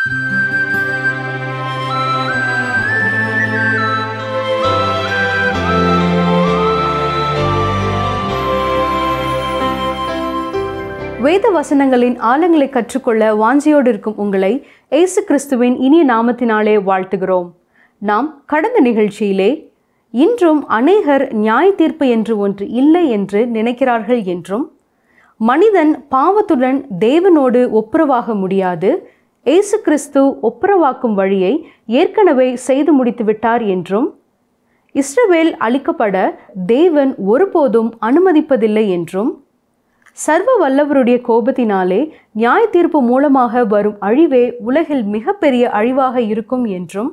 வேத வசனங்களின் ஆழங்களை கற்றுக்கொள்ள வாஞ்சியோடு இருக்கும் உங்களை இயேசு கிறிஸ்துவின் இனிய நாமத்தினாலே வாழ்த்துகிறோம். நாம் கடந்த நிகழ்ச்சியிலே இன்றும் அநேகர் நியாய தீர்ப்பு என்று ஒன்று இல்லை என்று நினைக்கிறார்கள் என்றும், மனிதன் பாவத்துடன் தேவனோடு ஒப்புரவாக முடியாது, இயேசு கிறிஸ்து ஒப்புரவாக்கும் வழியை ஏற்கனவே செய்து முடித்து விட்டார் என்றும், இஸ்ரவேல் அழிக்கப்பட தேவன் ஒருபோதும் அனுமதிப்பதில்லை என்றும், சர்வ வல்லவருடைய கோபத்தினாலே நியாய தீர்ப்பு மூலமாக வரும் அழிவே உலகில் மிகப்பெரிய அழிவாக இருக்கும் என்றும்,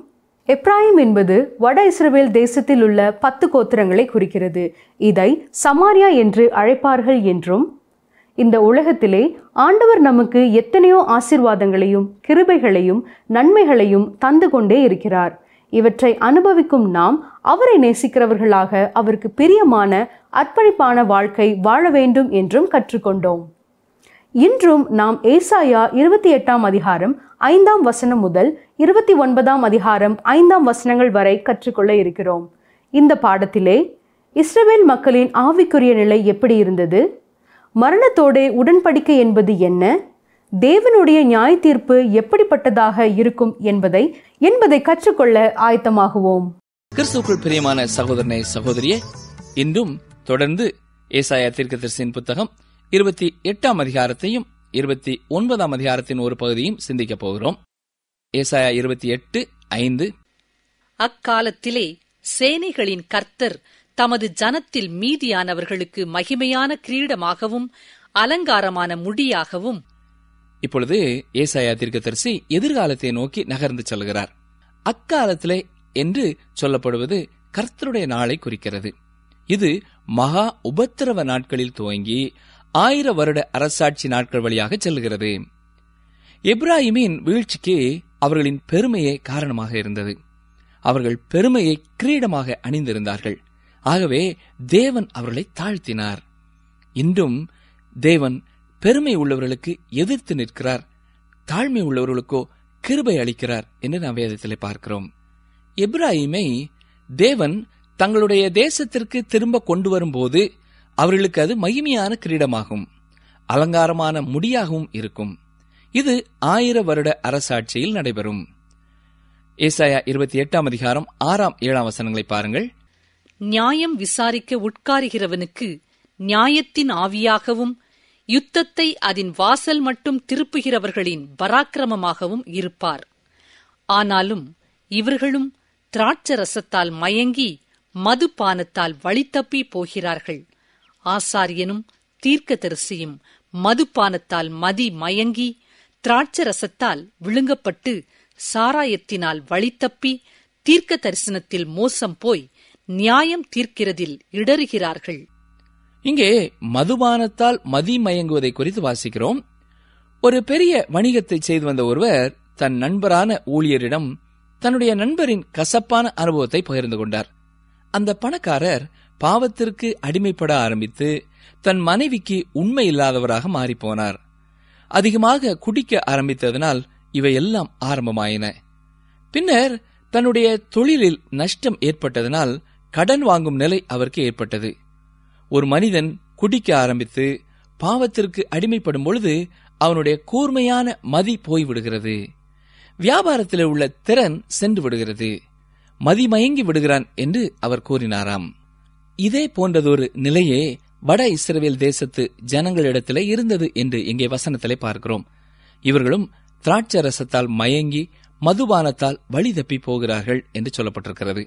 எப்ராயிம் என்பது வட இஸ்ரவேல் தேசத்தில் உள்ள 10 கோத்திரங்களை குறிக்கிறது, இதை சமாரியா என்று அழைப்பார்கள் என்றும், இந்த உலகத்திலே ஆண்டவர் நமக்கு எத்தனையோ ஆசீர்வாதங்களையும் கிருபைகளையும் நன்மைகளையும் தந்து கொண்டே இருக்கிறார். இவற்றை அனுபவிக்கும் நாம் அவரை நேசிக்கிறவர்களாக அவருக்கு பிரியமான அர்ப்பணிப்பான வாழ்க்கை வாழ வேண்டும் என்றும் கற்றுக்கொண்டோம். இன்றும் நாம் ஏசாயா 28ஆம் அதிகாரம் 5ஆம் வசனம் முதல் 29ஆம் அதிகாரம் 5ஆம் வசனங்கள் வரை கற்றுக்கொள்ள இருக்கிறோம். இந்த பாடத்திலே இஸ்ரவேல் மக்களின் ஆவிக்குரிய நிலை எப்படி இருந்தது, மரணத்தோடு உடன்படிக்கை என்பது என்ன, தேவனுடைய நியாய தீர்ப்பு எப்படிப்பட்டதாக இருக்கும் என்பதை கற்றுக்கொள்ள ஆயத்தமாகுவோம். கிறிஸ்துவுக்குள் பிரியமான சகோதரனே சகோதரியே, இன்றும் தொடர்ந்து ஏசாயா தீர்க்கதரிசியின் புத்தகம் 28ஆம் அதிகாரத்தையும் 29ஆம் அதிகாரத்தின் ஒரு பகுதியும் சிந்திக்கப் போகிறோம். ஏசாயா 28:5. அக்காலத்திலே சேனைகளின் கர்த்தர் தமது ஜனத்தில் மீதியானவர்களுக்கு மகிமையான கிரீடமாகவும் அலங்காரமான முடியாகவும். இப்பொழுது ஏசாயா தீர்க்கதரிசி எதிர்காலத்தை நோக்கி நகர்ந்து செல்கிறார். அக்காலத்திலே என்று சொல்லப்படுவது கர்த்தருடைய நாளை குறிக்கிறது. இது மகா உபத்திரவ நாட்களில் துவங்கி 1000 வருட அரசாட்சி நாட்கள் வழியாக செல்கிறது. எப்ராயிமின் வீழ்ச்சிக்கு அவர்களின் பெருமையே காரணமாக இருந்தது. அவர்கள் பெருமையை கிரீடமாக அணிந்திருந்தார்கள். ஆகவே தேவன் அவர்களை தாழ்த்தினார். இன்றும் தேவன் பெருமை உள்ளவர்களுக்கு எதிர்த்து நிற்கிறார், தாழ்மை உள்ளவர்களுக்கோ கிருபை அளிக்கிறார் என்று நாம் வேதத்திலே பார்க்கிறோம். எப்ராயிமை தேவன் தங்களுடைய தேசத்திற்கு திரும்ப கொண்டு வரும்போது அவர்களுக்கு அது மகிமையான கிரீடமாகும், அலங்காரமான முடியாகவும் இருக்கும். இது 1000 வருட அரசாட்சியில் நடைபெறும். ஏசாயா 28ஆம் அதிகாரம் 6ஆம் 7ஆம் வசனங்களை பாருங்கள். நியாயம் விசாரிக்க உட்காருகிறவனுக்கு நியாயத்தின் ஆவியாகவும், யுத்தத்தை அதன் வாசல் மட்டும் திருப்புகிறவர்களின் பராக்கிரமமாகவும் இருப்பார். ஆனாலும் இவர்களும் திராட்சரசத்தால் மயங்கி மதுபானத்தால் வழித்தப்பி போகிறார்கள். ஆசாரியனும் தீர்க்கதரிசியும் மதுபானத்தால் மதி மயங்கி திராட்சரசத்தால் விழுங்கப்பட்டு சாராயத்தினால் வழித்தப்பி தீர்க்க தரிசனத்தில் மோசம் போய் நியாயம் தீர்க்கிறதில் இடறுகிறார்கள். இங்கே மதுபானத்தால் மதி மயங்குவதை குறித்து வாசிக்கிறோம். ஒரு பெரிய வணிகத்தை செய்து வந்த ஒருவர் தன் நண்பரான ஊழியரிடம் தன்னுடைய நண்பரின் கசப்பான அனுபவத்தை பகிர்ந்து கொண்டார். அந்த பணக்காரர் பாவத்திற்கு அடிமைப்பட ஆரம்பித்து தன் மனைவிக்கு உண்மை இல்லாதவராக மாறிப்போனார். அதிகமாக குடிக்க ஆரம்பித்ததனால் இவையெல்லாம் ஆரம்பமாயின. பின்னர் தன்னுடைய தொழிலில் நஷ்டம் ஏற்பட்டதனால் கடன் வாங்கும் நிலை அவருக்கு ஏற்பட்டது. ஒரு மனிதன் குடிக்க ஆரம்பித்து பாவத்திற்கு அடிமைப்படும் பொழுது அவனுடைய கூர்மையான மதி போய்விடுகிறது. வியாபாரத்தில் உள்ள திறன் சென்று விடுகிறது. மதிமயங்கி விடுகிறான் என்று அவர் கூறினாராம். இதே போன்றதொரு நிலையே வட இஸ்ரவேல் தேசத்து ஜனங்களிடத்திலே இருந்தது என்று இங்கே வசனத்திலே பார்க்கிறோம். இவர்களும் திராட்சரசத்தால் மயங்கி மதுபானத்தால் வழி தப்பி போகிறார்கள் என்று சொல்லப்பட்டிருக்கிறது.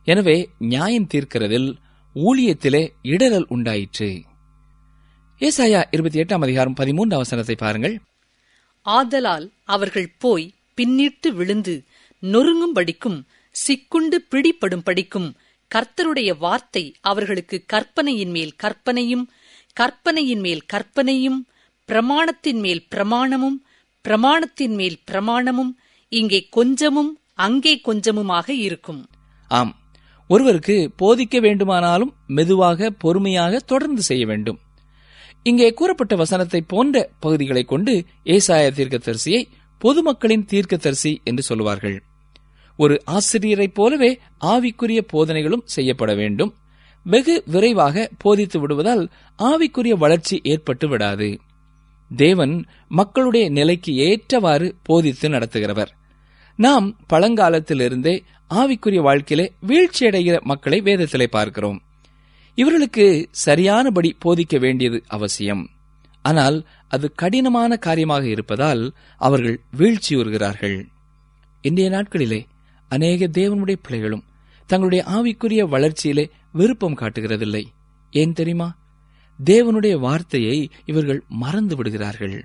எனவே நியாயம் தீர்க்கிறதில் ஊழியத்திலே இடரல் உண்டாயிற்று. ஏசாயா 28ஆம் அதிகாரம் 13ஆம் வசனத்தை பாருங்கள். ஆதலால் அவர்கள் போய் பின்னிட்டு விழுந்து நொறுங்கும்படிக்கும் சிக்குண்டு பிடிப்படும்படிக்கும் கர்த்தருடைய வார்த்தை அவர்களுக்கு கற்பனையின் மேல் கற்பனையும் கற்பனையின் மேல் கற்பனையும் பிரமாணத்தின் மேல் பிரமாணமும் பிரமாணத்தின் மேல் பிரமாணமும் இங்கே கொஞ்சமும் அங்கே கொஞ்சமுமாக இருக்கும். ஆம், ஒருவருக்கு போதிக்க வேண்டுமானாலும் மெதுவாக பொறுமையாக தொடர்ந்து செய்ய வேண்டும். இங்கே கூறப்பட்ட வசனத்தை போன்ற பகுதிகளை கொண்டு ஏசாயா தீர்க்கதரிசியை பொதுமக்களின் தீர்க்கதரிசி என்று சொல்லுவார்கள். ஒரு ஆசிரியரைப் போலவே ஆவிக்குரிய போதனைகளும் செய்யப்பட வேண்டும். வெகு விரைவாக போதித்து விடுவதால் ஆவிக்குரிய வளர்ச்சி ஏற்பட்டு விடாது. தேவன் மக்களுடைய நிலைக்கு ஏற்றவாறு போதித்து நடத்துகிறவர். நாம் பழங்காலத்திலிருந்தே ஆவிக்குரிய வாழ்க்கையிலே வீழ்ச்சியடைகிற மக்களை வேதத்திலே பார்க்கிறோம். இவர்களுக்கு சரியானபடி போதிக்க வேண்டியது அவசியம். ஆனால் அது கடினமான காரியமாக இருப்பதால் அவர்கள் வீழ்ச்சியுறுகிறார்கள். இன்றைய நாட்களிலே அநேக தேவனுடைய பிள்ளைகளும் தங்களுடைய ஆவிக்குரிய வளர்ச்சியிலே விருப்பம் காட்டுகிறதில்லை. ஏன் தெரியுமா? தேவனுடைய வார்த்தையை இவர்கள் மறந்து விடுகிறார்கள்.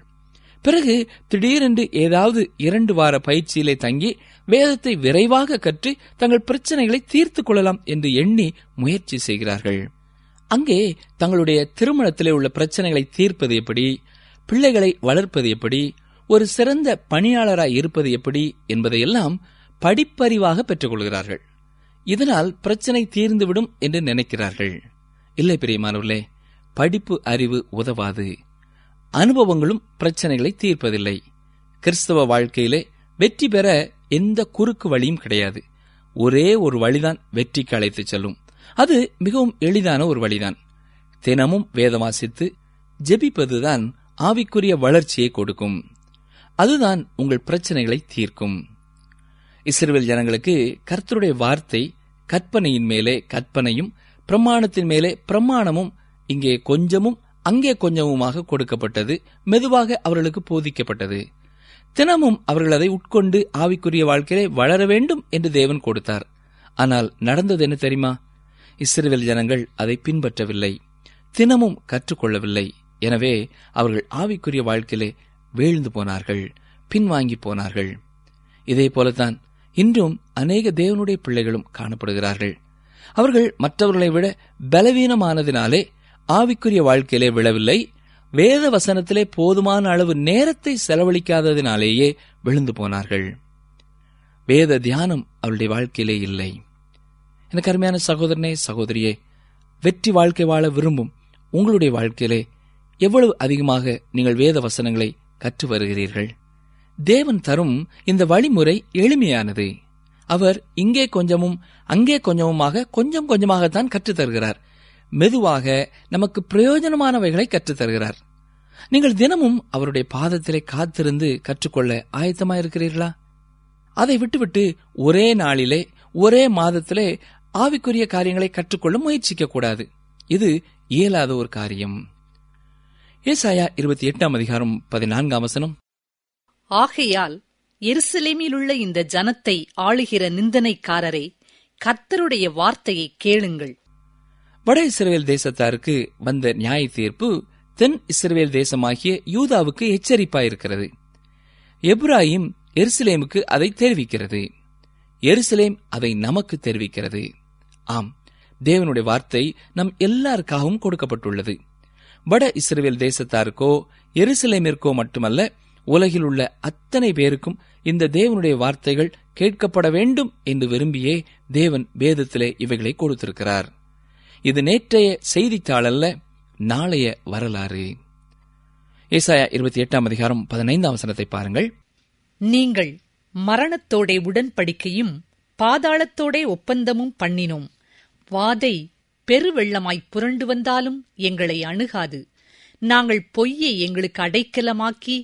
பிறகு திடீரென்று ஏதாவது 2 வார பயிற்சியிலே தங்கி வேதத்தை விரைவாக கற்று தங்கள் பிரச்சனைகளை தீர்த்து கொள்ளலாம் என்று எண்ணி முயற்சி செய்கிறார்கள். அங்கே தங்களுடைய திருமணத்திலே உள்ள பிரச்சனைகளை தீர்ப்பது எப்படி, பிள்ளைகளை வளர்ப்பது எப்படி, ஒரு சிறந்த பணியாளராய் இருப்பது எப்படி என்பதையெல்லாம் படிப்பறிவாக பெற்றுக் கொள்கிறார்கள். இதனால் பிரச்சனை தீர்ந்துவிடும் என்று நினைக்கிறார்கள். இல்லை பிரியமானவர்களே, படிப்பு அறிவு உதவாது. அனுபவங்களும் பிரச்சனைகளை தீர்ப்பதில்லை. கிறிஸ்தவ வாழ்க்கையிலே வெற்றி பெற எந்த குறுக்கு வழியும் கிடையாது. ஒரே ஒரு வழிதான் வெற்றிக்கு அழைத்து செல்லும். அது மிகவும் எளிதான ஒரு வழிதான். தினமும் வேதம் வாசித்து ஜெபிப்பதுதான் ஆவிக்குரிய வளர்ச்சியை கொடுக்கும். அதுதான் உங்கள் பிரச்சனைகளை தீர்க்கும். இஸ்ரவேல் ஜனங்களுக்கு கர்த்தருடைய வார்த்தை கற்பனையின் மேலே கற்பனையும் பிரமாணத்தின் மேலே பிரமாணமும் இங்கே கொஞ்சமும் அங்கே கொஞ்சமுமாக கொடுக்கப்பட்டது. மெதுவாக அவர்களுக்கு போதிக்கப்பட்டது. தினமும் அவர்கள் அதை உட்கொண்டு ஆவிக்குரிய வாழ்க்கையிலே வளர வேண்டும் என்று தேவன் கொடுத்தார். ஆனால் நடந்தது என்ன தெரியுமா? இஸ்ரவேல் ஜனங்கள் அதை பின்பற்றவில்லை, தினமும் கற்றுக்கொள்ளவில்லை. எனவே அவர்கள் ஆவிக்குரிய வாழ்க்கையிலே வீழ்ந்து போனார்கள், பின்வாங்கி போனார்கள். இதே போலத்தான் இன்றும் அநேக தேவனுடைய பிள்ளைகளும் காணப்படுகிறார்கள். அவர்கள் மற்றவர்களை விட பலவீனமானதினாலே ஆவிக்குரிய வாழ்க்கையிலே விழவில்லை, வேத வசனத்திலே போதுமான அளவு நேரத்தை செலவழிக்காததினாலேயே விழுந்து போனார்கள். வேத தியானம் அவருடைய வாழ்க்கையிலே இல்லை. எனக்கு அருமையான சகோதரனே, சகோதரியே, வெற்றி வாழ்க்கை வாழ விரும்பும் உங்களுடைய வாழ்க்கையிலே எவ்வளவு அதிகமாக நீங்கள் வேத வசனங்களை கற்று வருகிறீர்கள்? தேவன் தரும் இந்த வழிமுறை எளிமையானது. அவர் இங்கே கொஞ்சமும் அங்கே கொஞ்சமுமாக கொஞ்சம் கொஞ்சமாகத்தான் கற்றுத் தருகிறார். மெதுவாக நமக்கு பிரயோஜனமானவைகளை கற்றுத் தருகிறார். நீங்கள் தினமும் அவருடைய பாதத்திலே காத்திருந்து கற்றுக்கொள்ள ஆயத்தமாயிருக்கிறீர்களா? அதை விட்டுவிட்டு ஒரே நாளிலே ஒரே மாதத்திலே ஆவிக்குரிய காரியங்களை கற்றுக்கொள்ள முயற்சிக்க கூடாது. இது இயலாத ஒரு காரியம். ஏசாயா 28:14 ஆகையால் எருசலேமிலுள்ள இந்த ஜனத்தை ஆளுகிற நிந்தனைக்காரரை, கர்த்தருடைய வார்த்தையை கேளுங்கள். வட இஸ்ரவேல் தேசத்தாருக்கு வந்த நியாய தீர்ப்பு தென் இஸ்ரவேல் தேசமாகிய யூதாவுக்கு எச்சரிப்பாயிருக்கிறது. எப்ராயிம் எருசலேமுக்கு அதை தெரிவிக்கிறது. எருசலேம் அதை நமக்கு தெரிவிக்கிறது. ஆம், தேவனுடைய வார்த்தை நம் எல்லாருக்காகவும் கொடுக்கப்பட்டுள்ளது. வட இஸ்ரவேல் தேசத்தாருக்கோ எருசலேமிற்கோ மட்டுமல்ல, உலகில் உள்ள அத்தனை பேருக்கும் இந்த தேவனுடைய வார்த்தைகள் கேட்கப்பட வேண்டும் என்று விரும்பியே தேவன் வேதத்திலே இவைகளை கொடுத்திருக்கிறார். இது நேற்றைய செய்தித்தாள் அல்ல, நாளைய வரலாறு. ஏசாயா 28:15 பாருங்கள். நீங்கள் மரணத்தோடே உடன்படிக்கையும் பாதாளத்தோடே ஒப்பந்தமும் பண்ணினோம். வாதை பெருவெள்ளமாய் புரண்டு வந்தாலும் எங்களை அணுகாது. நாங்கள் பொய்யை எங்களுக்கு அடைக்கலமாக்கி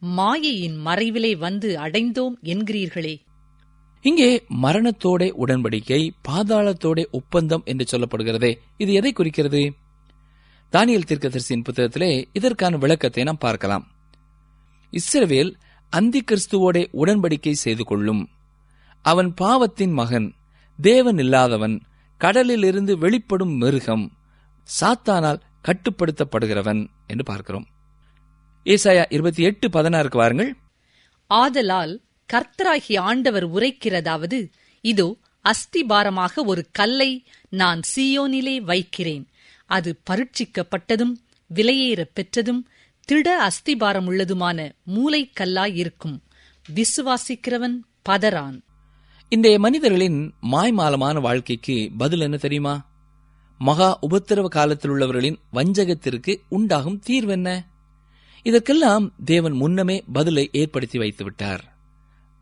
மாயையின் மறைவிலே வந்து அடைந்தோம் என்கிறீர்களே. இங்கே மரணத்தோட உடன்படிக்கை, பாதாளத்தோட ஒப்பந்தம் என்று சொல்லப்படுகிறதே, இது எதை குறிக்கிறது? தானியேல் தீர்க்கதரிசியின் புத்தகத்திலே இதற்கான விளக்கத்தை நாம் பார்க்கலாம். இஸ்ரவேல் அந்தி கிறிஸ்துவோட உடன்படிக்கை செய்து கொள்ளும். அவன் பாவத்தின் மகன், தேவன் இல்லாதவன், கடலில் இருந்து வெளிப்படும் மிருகம், சாத்தானால் கட்டுப்படுத்தப்படுகிறவன் என்று பார்க்கிறோம். ஏசாயா 28:16 வாருங்கள். ஆதலால் கர்த்தராகிய ஆண்டவர் உரைக்கிறதாவது, இதோ அஸ்திபாரமாக ஒரு கல்லை நான் சீயோனிலே வைக்கிறேன். அது பரீட்சிக்கப்பட்டதும் விலையேறப் பெற்றதும் திட அஸ்திபாரமுள்ளதுமான மூலைக்கல்லாயிருக்கும். விசுவாசிக்கிறவன் பதறான். இன்றைய மனிதர்களின் மாய்மாலமான வாழ்க்கைக்கு பதில் என்ன தெரியுமா? மகா உபத்திரவ காலத்தில் உள்ளவர்களின் வஞ்சகத்திற்கு உண்டாகும் தீர்வென்ன? இதற்கெல்லாம் தேவன் முன்னமே பதிலை ஏற்படுத்தி வைத்து விட்டார்.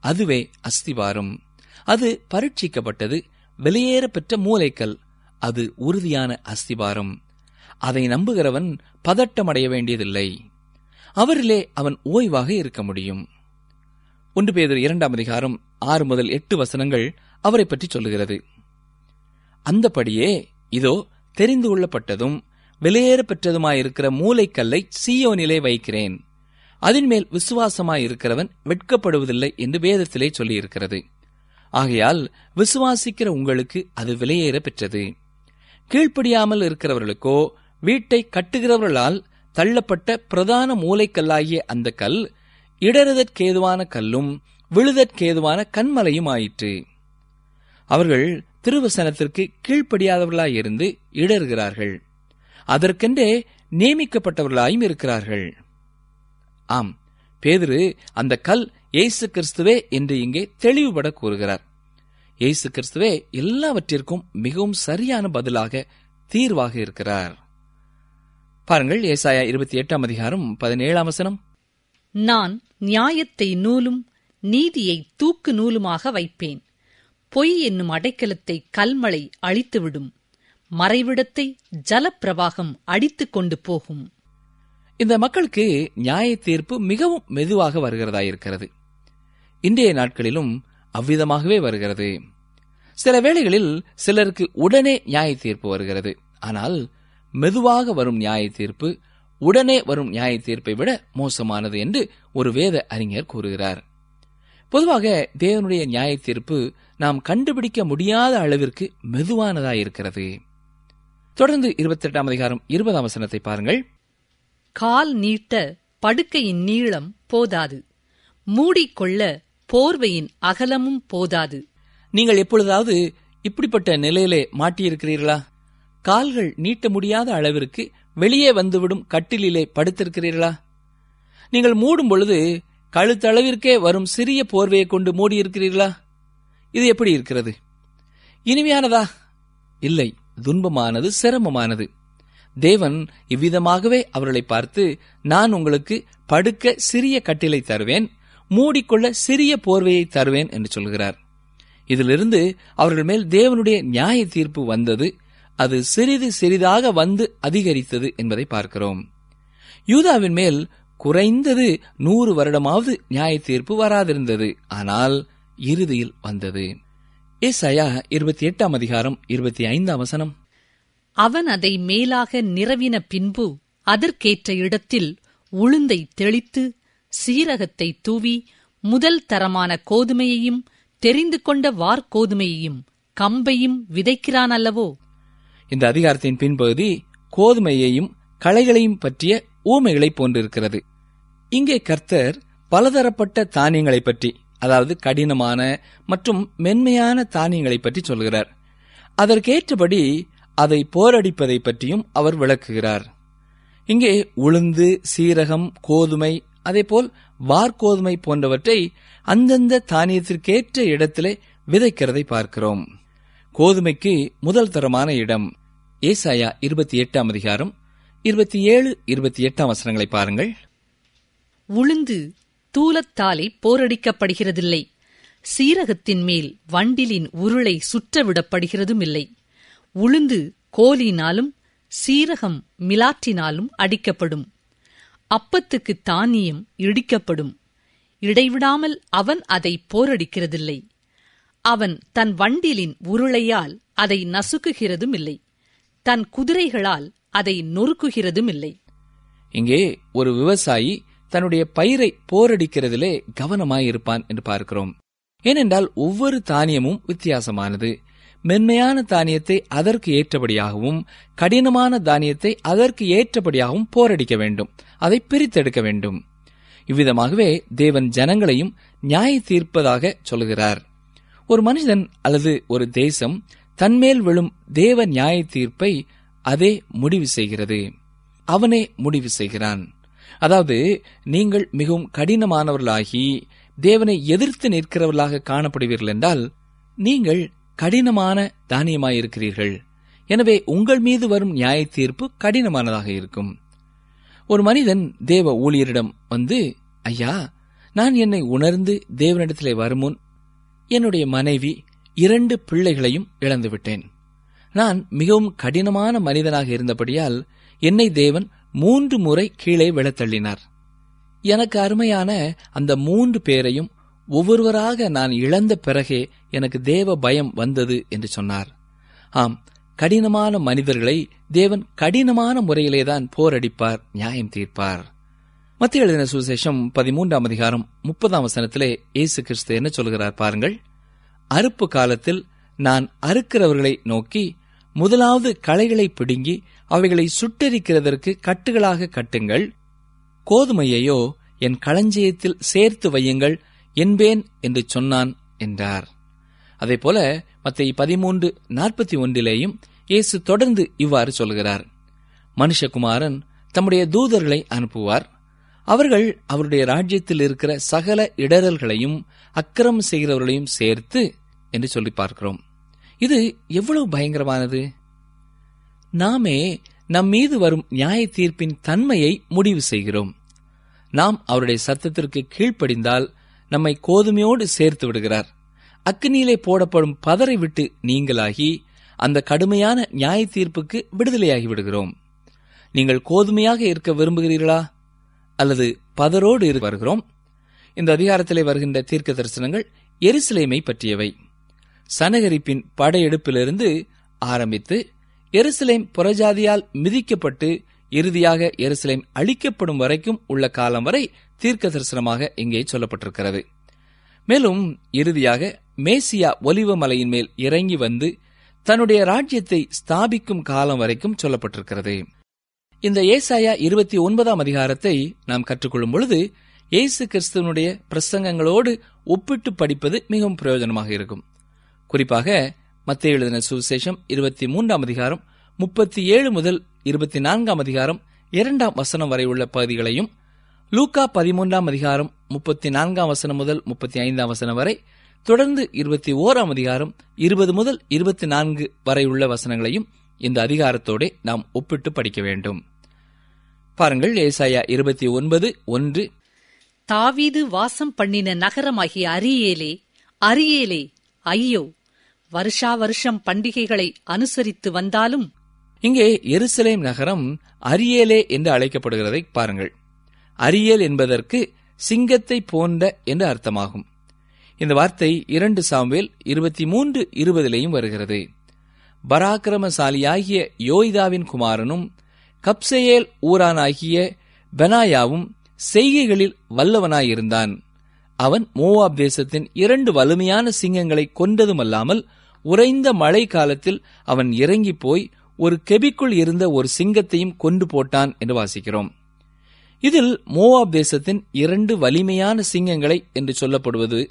அதுவே அஸ்திவாரம். அது பரீட்சிக்கப்பட்டது, வெளியேற பெற்ற மூலைக்கல். அது உறுதியான அஸ்திவாரம். அதை நம்புகிறவன் பதட்டமடைய வேண்டியதில்லை. அவரிலே அவன் ஓய்வாக இருக்க முடியும். 1 பேதுரு 2 6 முதல் 8 வசனங்கள் அவரை பற்றி சொல்லுகிறது. அந்தபடியே இதோ தெரிந்து கொள்ளப்பட்டதும் வெளியேற பெற்றதுமாயிருக்கிற மூலைக்கல்லை சீயோனிலே வைக்கிறேன், அதன்மேல் விசுவாசமாயிருக்கிறவன் வெட்கப்படுவதில்லை என்று வேதத்திலே சொல்லியிருக்கிறது. ஆகையால் விசுவாசிக்கிற உங்களுக்கு அது விலையேற பெற்றது. கீழ்ப்படியாமல் இருக்கிறவர்களுக்கோ வீட்டை கட்டுகிறவர்களால் தள்ளப்பட்ட பிரதான மூலைக்கல்லாகிய அந்த கல் இடறுதற்கேதுவான கல்லும் விழுதற்கேதுவான கன்மலையும் ஆயிற்று. அவர்கள் திருவசனத்திற்கு கீழ்ப்படியாதவர்களாயிருந்து இடறுகிறார்கள், அதற்கென்றே நியமிக்கப்பட்டவர்களாயும் இருக்கிறார்கள். ஆம், பேதுரு அந்த கல் இயேசு கிறிஸ்துவே என்று இங்கே தெளிவுபட கூறுகிறார். இயேசு கிறிஸ்துவே எல்லாவற்றிற்கும் மிகவும் சரியான பதிலாக, தீர்வாக இருக்கிறார். பாருங்கள், ஏசாயா 28:17. நான் நியாயத்தை நூலும் நீதியை தூக்கு நூலுமாக வைப்பேன். பொய் என்னும் அடைக்கலத்தை கல்மழை அழித்துவிடும், மறைவிடத்தை ஜலப்பிரவாகம் அடித்துக் கொண்டு போகும். இந்த மக்களுக்கு நியாய தீர்ப்பு மிகவும் மெதுவாக வருகிறதாயிருக்கிறது. இன்றைய நாட்களிலும் அவ்விதமாகவே வருகிறது. சில வேளைகளில் சிலருக்கு உடனே நியாய தீர்ப்பு வருகிறது. ஆனால் மெதுவாக வரும் நியாய தீர்ப்பு உடனே வரும் நியாய தீர்ப்பை விட மோசமானது என்று ஒரு வேத அறிஞர் கூறுகிறார். பொதுவாக தேவனுடைய நியாய தீர்ப்பு நாம் கண்டுபிடிக்க முடியாத அளவிற்கு மெதுவானதாயிருக்கிறது. தொடர்ந்து 28:20 பாருங்கள். கால் நீட்ட படுக்கையின் நீளம் போதாது, மூடிக்கொள்ள போர்வையின் அகலமும் போதாது. நீங்கள் எப்பொழுதாவது இப்படிப்பட்ட நிலையிலே மாட்டியிருக்கிறீர்களா? கால்கள் நீட்ட முடியாத அளவிற்கு வெளியே வந்துவிடும் கட்டிலே படுத்திருக்கிறீர்களா? நீங்கள் மூடும் பொழுது கழுத்தளவிற்கே வரும் சிறிய போர்வையை கொண்டு மூடியிருக்கிறீர்களா? இது எப்படி இருக்கிறது? இனிமையானதா? இல்லை, துன்பமானது, சிரமமானது. தேவன் இவ்விதமாகவே அவர்களை பார்த்து, நான் உங்களுக்கு படுக்க சிறிய கட்டிலை தருவேன், மூடிக்கொள்ள சிறிய போர்வையை தருவேன் என்று சொல்கிறார். இதிலிருந்து அவர்கள் மேல் தேவனுடைய நியாய தீர்ப்பு வந்தது. அது சிறிது சிறிதாக வந்து அதிகரித்தது என்பதை பார்க்கிறோம். யூதாவின் மேல் குறைந்தது 100 வருடமாவது நியாய தீர்ப்பு வராதிருந்தது. ஆனால் இறுதியில் வந்தது. ஏசாயா 28:25. அவன் அதை மேலாக நிரவின பின்பு அதற்கேற்ற இடத்தில் உளுந்தை தெளித்து சீரகத்தை தூவி முதல் தரமான கோதுமையையும் தெரிந்து கொண்ட வார்கோதுமையையும் கம்பையும் விதைக்கிறான் அல்லவோ. இந்த அதிகாரத்தின் பின்பகுதி கோதுமையையும் களைகளையும் பற்றிய ஊமைகளை போன்றிருக்கிறது. இங்கே கர்த்தர் பலதரப்பட்ட தானியங்களை பற்றி, அதாவது கடினமான மற்றும் மென்மையான தானியங்களை பற்றி சொல்கிறார். அதற்கேற்றபடி அதை போரடிப்பதை பற்றியும் அவர் விளக்குகிறார். இங்கே உளுந்து, சீரகம், கோதுமை, அதேபோல் வார்கோதுமை போன்றவற்றை அந்தந்த தானியத்திற்கேற்ற இடத்திலே விதைக்கிறதை பார்க்கிறோம். கோதுமைக்கு முதல் தரமான இடம். ஏசாயா 28:27-28 பாருங்கள். உளுந்து தூலத்தாலே போரடிக்கப்படுகிறதில்லை, சீரகத்தின் மேல் வண்டிலின் உருளை சுற்றவிடப்படுகிறதும் இல்லை. உளுந்து கோலினாலும் சீரகம் மிலாற்றினாலும் அடிக்கப்படும், அப்பத்துக்கு தானியம் இடிக்கப்படும். இடைவிடாமல் அவன் அதை போரடிக்கிறதில்லை. அவன் தன் வண்டிலின் உருளையால் அதை நசுக்குகிறதும் இல்லை, தன் குதிரைகளால் அதை நொறுக்குகிறதும் இல்லை. இங்கே ஒரு விவசாயி தன்னுடைய பயிரை போரடிக்கிறதிலே கவனமாயிருப்பான் என்று பார்க்கிறோம். ஏனென்றால் ஒவ்வொரு தானியமும் வித்தியாசமானது. மென்மையான தானியத்தை அதற்கு ஏற்றபடியாகவும் கடினமான தானியத்தை அதற்கு ஏற்றபடியாகவும் போரடிக்க வேண்டும், அதை பிரித்தெடுக்க வேண்டும். இவ்விதமாகவே தேவன் ஜனங்களையும் நியாய தீர்ப்பதாக சொல்கிறார். ஒரு மனிதன் அல்லது ஒரு தேசம் தன்மேல் விழும் தேவ நியாய தீர்ப்பை அதே முடிவு செய்கிறது. அவனே முடிவு செய்கிறான். அதாவது நீங்கள் மிகவும் கடினமானவர்களாகி தேவனை எதிர்த்து நிற்கிறவர்களாக காணப்படுவீர்கள் என்றால் நீங்கள் கடினமான தானியமாயிருக்கிறீர்கள். எனவே உங்கள் மீது வரும் நியாய தீர்ப்பு கடினமானதாக இருக்கும். ஒரு மனிதன் தேவ ஊழியரிடம் வந்து, ஐயா, நான் என்னை உணர்ந்து தேவனிடத்திலே வருமுன் என்னுடைய மனைவி 2 பிள்ளைகளையும் இழந்துவிட்டேன். நான் மிகவும் கடினமான மனிதனாக இருந்தபடியால் என்னை தேவன் 3 முறை கீழே விழத்தள்ளினார். எனக்கு அருமையான அந்த 3 பேரையும் ஒவ்வொருவராக நான் இழந்த பிறகே எனக்கு தேவ பயம் வந்தது என்று சொன்னார். ஆம், கடினமான மனிதர்களை தேவன் கடினமான முறையிலேதான் போரடிப்பார், நியாயம் தீர்ப்பார். மத்திய எழுதின சுவிசேஷம் 13ஆம் அதிகாரம் 30ஆம் வசனத்திலே இயேசு கிறிஸ்து என்ன சொல்கிறார் பாருங்கள். அறுப்பு காலத்தில் நான் அறுக்கிறவர்களை நோக்கி, முதலாவது களைகளை பிடுங்கி அவைகளை சுட்டெரிக்கிறதற்கு கட்டுகளாக கட்டுங்கள், கோதுமையையோ என் களஞ்சியத்தில் சேர்த்து வையுங்கள் என்பேன் என்று சொன்னான் என்றார். அதேபோல மத்தேயு 13:41 இயேசு தொடர்ந்து இவ்வாறு சொல்கிறார். மனுஷகுமாரன் தம்முடைய தூதர்களை அனுப்புவார், அவர்கள் அவருடைய ராஜ்யத்தில் இருக்கிற சகல இடரல்களையும் அக்கிரமம் செய்கிறவர்களையும் சேர்த்து என்று சொல்லி பார்க்கிறோம். இது எவ்வளவு பயங்கரமானது! நாமே நம் மீது வரும் நியாய தீர்ப்பின் தன்மையை முடிவு செய்கிறோம். நாம் அவருடைய சத்தத்திற்கு கீழ்ப்படிந்தால் நம்மை கோதுமையோடு சேர்த்து விடுகிறார். அக்கினியிலே போடப்படும் பதரை விட்டு நீங்களாகி அந்த கடுமையான நியாய தீர்ப்புக்கு விடுதலையாகி விடுகிறோம். நீங்கள் கோதுமையாக இருக்க விரும்புகிறீர்களா அல்லது பதரோடு வருகிறோம்? இந்த அதிகாரத்திலே வருகின்ற தீர்க்க தரிசனங்கள் எருசலேமை பற்றியவை. சனகரிப்பின் படையெடுப்பிலிருந்து ஆரம்பித்து எருசலேம் புறஜாதியால் மிதிக்கப்பட்டு இறுதியாக எருசலேம் அழிக்கப்படும் வரைக்கும் உள்ள காலம் வரை தீர்க்க தரிசனமாக இங்கே சொல்லப்பட்டிருக்கிறது. மேலும் இறுதியாக மேசியா ஒலிவ மலையின் மேல் இறங்கி வந்து தன்னுடைய ராஜ்யத்தை ஸ்தாபிக்கும் காலம் வரைக்கும் சொல்லப்பட்டிருக்கிறது. இந்த ஏசாயா 29ஆம் அதிகாரத்தை நாம் கற்றுக்கொள்ளும் பொழுது இயேசு கிறிஸ்துவனுடைய பிரசங்கங்களோடு ஒப்பிட்டு படிப்பது மிகவும் பிரயோஜனமாக இருக்கும். குறிப்பாக மத்தேயு எழுதின சுவிசேஷம் 23ஆம் அதிகாரம் 37 முதல் 24ஆம் அதிகாரம் 2ஆம் வசனம் வரை உள்ள பகுதிகளையும், லூக்கா 13ஆம் அதிகாரம் 34ஆம் வசனம் முதல் 35ஆம் வசனம் வரை, தொடர்ந்து 21ஆம் அதிகாரம் 20 முதல் 24 வரை உள்ள வசனங்களையும் இந்த அதிகாரத்தோடு நாம் ஒப்பிட்டு படிக்க வேண்டும். பாருங்கள், ஏசாயா 29:1. தாவீது வாசம் பண்ணின நகரமாகிய அரியேலே, அரியேலே, ஐயோ! வருஷா வருஷம் பண்டிகைகளை அனுசரித்து வந்தாலும். இங்கே எருசலேம் நகரம் அரியேலே என்று அழைக்கப்படுகிறதை பாருங்கள். அரியேல் என்பதற்கு சிங்கத்தை போன்ற என்று அர்த்தமாகும். இந்த வார்த்தை 2 சாமுவேல் 23:20 வருகிறது. பராக்கிரமசாலியாகிய யோய்தாவின் குமாரனும் கப்சேயேல் ஊரானாகிய பெனாயாவும் செய்கைகளில் வல்லவனாயிருந்தான். அவன் மோவாப் தேசத்தின் 2 வலிமையான சிங்கங்களை கொன்றதுமல்லாமல் உறைந்த மழை காலத்தில் அவன் இறங்கி போய் ஒரு கெபிக்குள் இருந்த ஒரு சிங்கத்தையும் கொண்டு போட்டான் என்று வாசிக்கிறோம். இதில் மோவாப் தேசத்தின் 2 வலிமையான சிங்கங்களை என்று சொல்லப்படுவது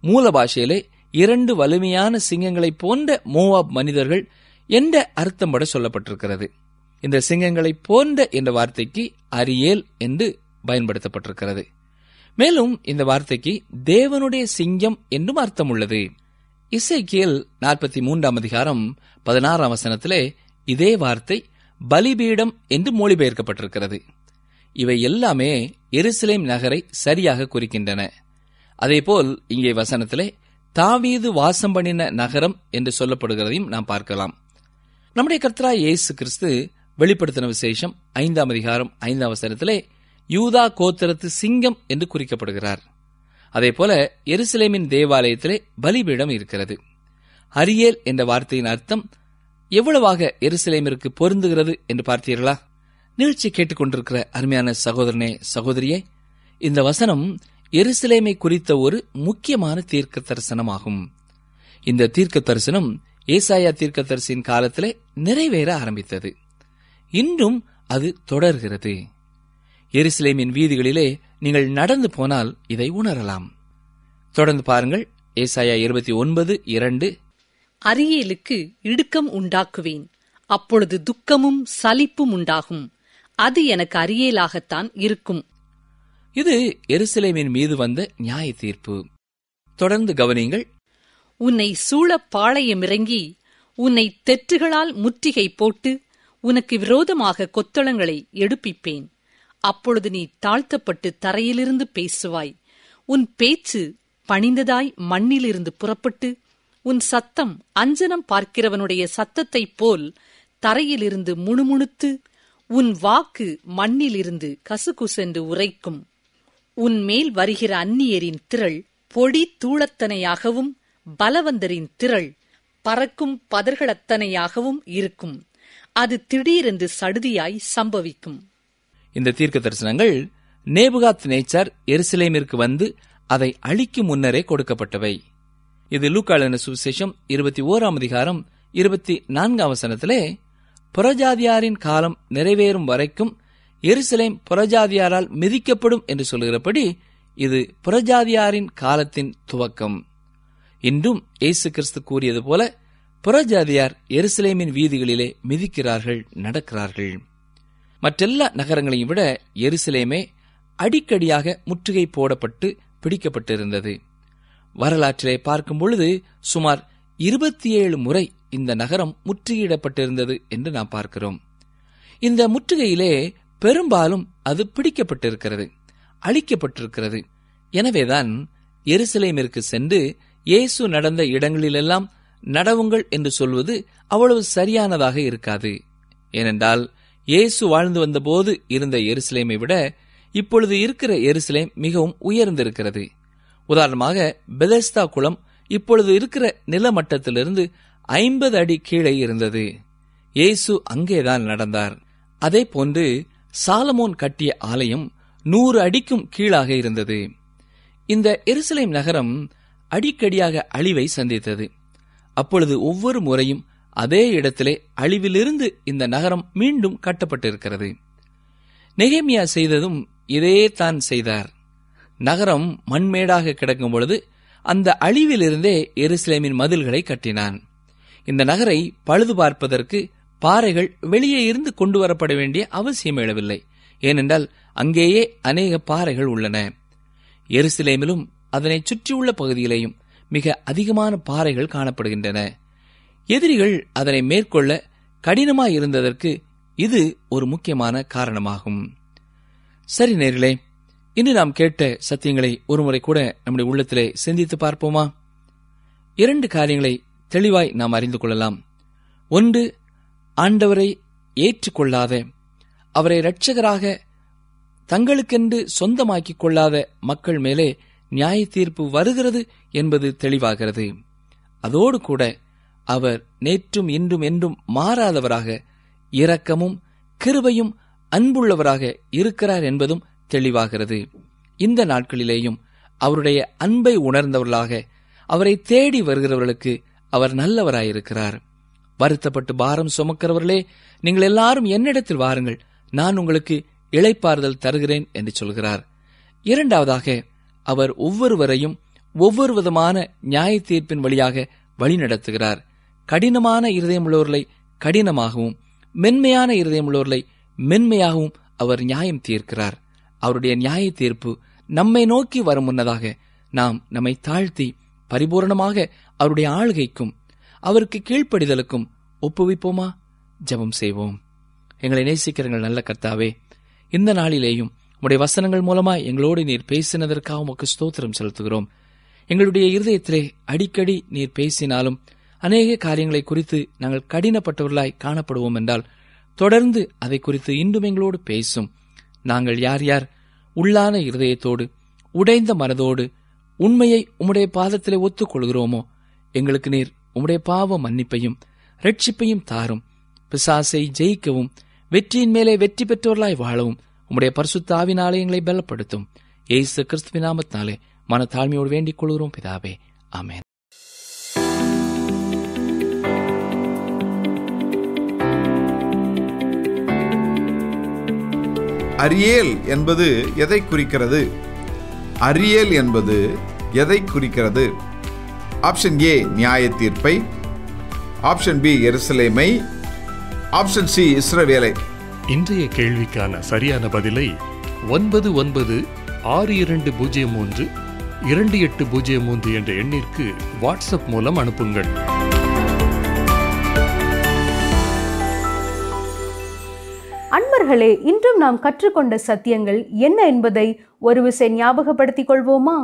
மூல பாஷையிலே 2 வலிமையான சிங்கங்களைப் போன்ற மோவாப் மனிதர்கள் என்ற அர்த்தம்பட சொல்லப்பட்டிருக்கிறது. இந்த சிங்கங்களைப் போன்ற என்ற வார்த்தைக்கு அரியேல் என்று பயன்படுத்தப்பட்டிருக்கிறது. மேலும் இந்த வார்த்தைக்கு தேவனுடைய சிங்கம் என்றும் அர்த்தம் உள்ளது. எசேக்கியேல் 43ஆம் அதிகாரம் 16ஆம் வசனத்திலே இதே வார்த்தை பலிபீடம் என்று மொழிபெயர்க்கப்பட்டிருக்கிறது. இவை எல்லாமே எருசலேம் நகரை சரியாக குறிக்கின்றன. அதேபோல் இங்கே வசனத்திலே தாவீது வாசம் பண்ணின நகரம் என்று சொல்லப்படுகிறதையும் நாம் பார்க்கலாம். நம்முடைய கர்த்தராகிய இயேசு கிறிஸ்து வெளிப்படுத்தின விசேஷம் 5ஆம் அதிகாரம் 5ஆம் வசனத்திலே யூதா கோத்திரத்து சிங்கம் என்று குறிக்கப்படுகிறார். அதேபோல எருசலேமின் தேவாலயத்திலே பலிபீடம் இருக்கிறது. அரியேல் என்ற வார்த்தையின் அர்த்தம் எவ்வளவாக எருசலேமிற்கு பொருந்துகிறது என்று பார்த்தீர்களா? நிகழ்ச்சி கேட்டுக்கொண்டிருக்கிற அருமையான சகோதரனே, சகோதரியே, இந்த வசனம் எருசலேமை குறித்த ஒரு முக்கியமான தீர்க்க தரிசனமாகும். இந்த தீர்க்க தரிசனம் ஏசாயா தீர்க்கதரிசியின் காலத்திலே நிறைவேற ஆரம்பித்தது. இன்றும் அது தொடர்கிறது. எருசலேமின் வீதிகளிலே நீங்கள் நடந்து போனால் இதை உணரலாம். தொடர்ந்து பாருங்கள், ஏசாயா 29:2. அரியேலுக்கு இடுக்கம் உண்டாக்குவேன், அப்பொழுது துக்கமும் சலிப்பும் உண்டாகும், அது எனக்கு அரியேலாகத்தான் இருக்கும். இது எருசலேமின் மீது வந்த நியாய தீர்ப்பு. தொடர்ந்து கவனியுங்கள். உன்னை சூழ பாளையமிறங்கி உன்னை தெற்றுகளால் முற்றுகை போட்டு உனக்கு விரோதமாக கொத்தளங்களை எடுப்பிப்பேன், அப்பொழுது நீ தாழ்த்தப்பட்டு தரையிலிருந்து பேசுவாய். உன் பேச்சு பணிந்ததாய் மண்ணிலிருந்து புறப்பட்டு, உன் சத்தம் அஞ்சனம் பார்க்கிறவனுடைய சத்தத்தைப் போல் தரையிலிருந்து முணுமுணுத்து, உன் வாக்கு மண்ணிலிருந்து கசுகுசென்று உரைக்கும். உன் மேல் வருகிற அந்நியரின் திரள் பொடி தூளத்தனையாகவும், பலவந்தரின் திரள் பறக்கும் பதர்களத்தனையாகவும் இருக்கும். அது திடீரென்று சடுதியாய் சம்பவிக்கும். இந்த தீர்க்க தரிசனங்கள் நேபுகாத் நேச்சார் எருசலேமிற்கு வந்து அதை அழிக்கும் முன்னரே கொடுக்கப்பட்டவை. இது லூக்கா எழுதின சுவிசேஷம் 21ஆம் அதிகாரம் 24ஆம் வசனத்திலே, புறஜாதியாரின் காலம் நிறைவேறும் வரைக்கும் எருசலேம் புறஜாதியாரால் மிதிக்கப்படும் என்று சொல்கிறபடி இது புறஜாதியாரின் காலத்தின் துவக்கம். இன்றும் இயேசு கிறிஸ்து கூறியது போல புறஜாதியார் எருசலேமின் வீதிகளிலே மிதிக்கிறார்கள், நடக்கிறார்கள். மற்றெல்லா நகரங்களையும் விட எருசலேமே அடிக்கடியாக முற்றுகை போடப்பட்டு பிடிக்கப்பட்டிருந்தது. வரலாற்றிலே பார்க்கும் பொழுது சுமார் 27 முறை இந்த நகரம் முற்றுகையிடப்பட்டிருந்தது என்று நாம் பார்க்கிறோம். இந்த முற்றுகையிலே பெரும்பாலும் அது பிடிக்கப்பட்டிருக்கிறது, அழிக்கப்பட்டிருக்கிறது. எனவேதான் எருசலேமிற்கு சென்று இயேசு நடந்த இடங்களிலெல்லாம் நடவுங்கள் என்று சொல்வது அவ்வளவு சரியானதாக இருக்காது. ஏனென்றால் இயேசு வாழ்ந்து வந்தபோது இருந்த எருசலேமை விட இப்பொழுது இருக்கிற எருசலேம் மிகவும் உயர்ந்திருக்கிறது. உதாரணமாக பெதெஸ்தா குளம் இப்பொழுது இருக்கிற நிலமட்டத்திலிருந்து 50 அடி கீழே இருந்தது. இயேசு அங்கேதான் நடந்தார். அதே போன்று சாலமோன் கட்டிய ஆலயம் 100 அடிக்கும் கீழாக இருந்தது. இந்த எருசலேம் நகரம் அடிக்கடியாக அழிவை சந்தித்தது. அப்பொழுது ஒவ்வொரு முறையும் அதே இடத்திலே அழிவிலிருந்து இந்த நகரம் மீண்டும் கட்டப்பட்டிருக்கிறது. நெகேமியா செய்ததும் இதே தான் செய்தார். நகரம் மண்மேடாக கிடக்கும் பொழுது அந்த அழிவிலிருந்தே எருசலேமின் மதில்களை கட்டினான். இந்த நகரை பழுது பார்ப்பதற்கு பாறைகள் வெளியே இருந்து கொண்டு வரப்பட வேண்டிய அவசியம் எழவில்லை. ஏனென்றால் அங்கேயே அநேக பாறைகள் உள்ளன. எருசலேமிலும் அதனை சுற்றியுள்ள பகுதியிலேயும் மிக அதிகமான பாறைகள் காணப்படுகின்றன. எதிரிகள் அதனை மேற்கொள்ள கடினமாயிருந்ததற்கு இது ஒரு முக்கியமான காரணமாகும். சரி நேயர்களே, இன்று நாம் கேட்ட சத்தியங்களை ஒருமுறை கூட நம்முடைய உள்ளத்திலே சிந்தித்து பார்ப்போமா? 2 காரியங்களை தெளிவாய் நாம் அறிந்து கொள்ளலாம். ஒன்று, ஆண்டவரை ஏற்றுக்கொள்ளாத, அவரை இரட்சகராக தங்களுக்கென்று சொந்தமாக்கிக் கொள்ளாத மக்கள் மேலே நியாய தீர்ப்பு வருகிறது என்பது தெளிவாகிறது. அதோடு கூட அவர் நேற்றும் இன்றும் என்றும் மாறாதவராக, இரக்கமும் கிருபையும் அன்புள்ளவராக இருக்கிறார் என்பதும் தெளிவாகிறது. இந்த நாட்களிலேயும் அவருடைய அன்பை உணர்ந்தவர்களாக அவரை தேடி வருகிறவர்களுக்கு அவர் நல்லவராயிருக்கிறார். வருத்தப்பட்டு பாரம் சுமக்கிறவர்களே, நீங்கள் எல்லாரும் என்னிடத்தில் வாருங்கள், நான் உங்களுக்கு இளைப்பாறுதல் தருகிறேன் என்று சொல்கிறார். இரண்டாவதாக, அவர் ஒவ்வொருவரையும் ஒவ்வொரு விதமான நியாய தீர்ப்பின் வழியாக வழிநடத்துகிறார். கடினமான இருதயமுள்ளவர்களை கடினமாகவும், மென்மையான இருதயமுள்ளவர்களை மென்மையாகவும் அவர் நியாயம் தீர்க்கிறார். அவருடைய நியாய தீர்ப்பு நம்மை நோக்கி வரும் முன்னதாக நாம் நம்மை தாழ்த்தி பரிபூர்ணமாக அவருடைய ஆளுகைக்கும் அவருக்கு கீழ்ப்படிதலுக்கும் ஒப்புவிப்போமா? ஜெபம் செய்வோம். எங்களை நேசிக்கிறங்கள் நல்ல கர்த்தாவே, இந்த நாளிலேயும் உம்முடைய வசனங்கள் மூலமாய் எங்களோடு நீர் பேசினதற்காக உமக்கு ஸ்தோத்திரம் செலுத்துகிறோம். எங்களுடைய இருதயத்திலே அடிக்கடி நீர் பேசினாலும் அநேக காரியங்களை குறித்து நாங்கள் கடினப்பட்டவர்களாய் காணப்படுவோம் என்றால் தொடர்ந்து அதை குறித்து இன்றும் எங்களோடு பேசும். நாங்கள் யார் யார் உள்ளான இருதயத்தோடு உடைந்த மனதோடு உண்மையை உம்முடைய பாதத்திலே ஒத்துக்கொள்கிறோமோ எங்களுக்கு நீர் உம்முடைய பாவ மன்னிப்பையும் ரட்சிப்பையும் தாரும். பிசாசை ஜெயிக்கவும் வெற்றியின் மேலே வெற்றி பெற்றோர்களாய் வாழவும் உம்முடைய பரிசுத்த ஆவினாலே எங்களை பலப்படுத்தும். இயேசு கிறிஸ்துவின் நாமத்தினாலே மனத்தாழ்மையோடு வேண்டிக் கொள்கிறோம் பிதாவே, ஆமென். அரியேல் என்பது எதை குறிக்கிறது? அரியேல் என்பது எதை குறிக்கிறது? ஆப்ஷன் ஏ நியாய தீர்ப்பை, ஆப்ஷன் பி எருசலேமை, ஆப்ஷன் சி இஸ்ரவேலை. இன்றைய கேள்விக்கான சரியான பதிலை 9962032803 என்ற எண்ணிற்கு வாட்ஸ்அப் மூலம் அனுப்புங்கள். அன்பர்களே, இன்றும் நாம் கற்றுக்கொண்ட சத்தியங்கள் என்ன என்பதை ஒரு விசை ஞாபகப்படுத்திக் கொள்வோமா?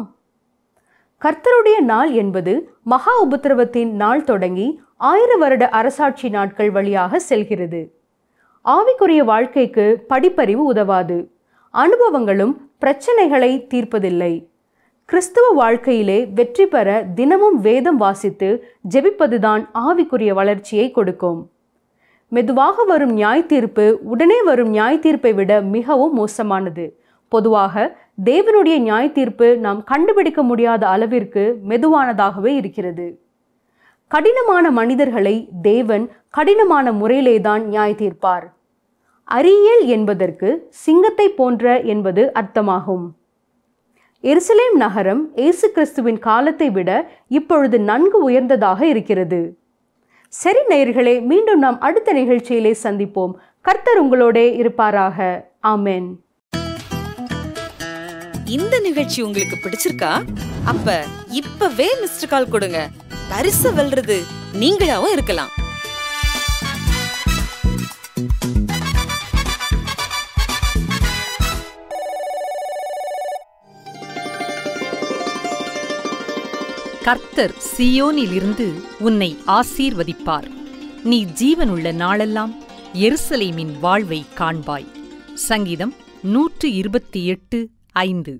கர்த்தருடைய நாள் என்பது மகா உபத்திரவத்தின் நாள் தொடங்கி 1000 வருட அரசாட்சி நாட்கள் வழியாக செல்கிறது. ஆவிக்குரிய வாழ்க்கைக்கு படிப்பறிவு உதவாது. அனுபவங்களும் பிரச்சனைகளை தீர்ப்பதில்லை. கிறிஸ்துவ வாழ்க்கையிலே வெற்றி பெற தினமும் வேதம் வாசித்து ஜெபிப்பதுதான் ஆவிக்குரிய வளர்ச்சியை கொடுக்கும். மெதுவாக வரும் நியாய தீர்ப்பு உடனே வரும் நியாய தீர்ப்பை விட மிகவும் மோசமானது. பொதுவாக தேவனுடைய நியாய தீர்ப்பு நாம் கண்டுபிடிக்க முடியாத அளவிற்கு மெதுவானதாகவே இருக்கிறது. கடினமான மனிதர்களை தேவன் கடினமான முறையிலேதான் நியாய தீர்ப்பார். அரியேல் என்பதற்கு சிங்கத்தை போன்ற என்பது அர்த்தமாகும். எருசலேம் நகரம் இயேசு கிறிஸ்துவின் காலத்தை விட இப்பொழுது நன்கு உயர்ந்ததாக இருக்கிறது. சரி நேயர்களே, மீண்டும் நாம் அடுத்த நிகழ்ச்சியிலே சந்திப்போம். கர்த்தர் உங்களோடே இருப்பாராக. ஆமென். இந்த நிகழ்ச்சி உங்களுக்கு பிடிச்சிருக்கா? அப்ப இப்பவே மிஸ்டர் கால் கொடுங்க. பரிசு வெல்றது நீங்களாவும் இருக்கலாம். கர்த்தர் சீயோனிலிருந்து உன்னை ஆசீர்வதிப்பார். நீ ஜீவனுள்ள நாளெல்லாம் எருசலேமின் வாழ்வை காண்பாய். சங்கீதம் 128:5.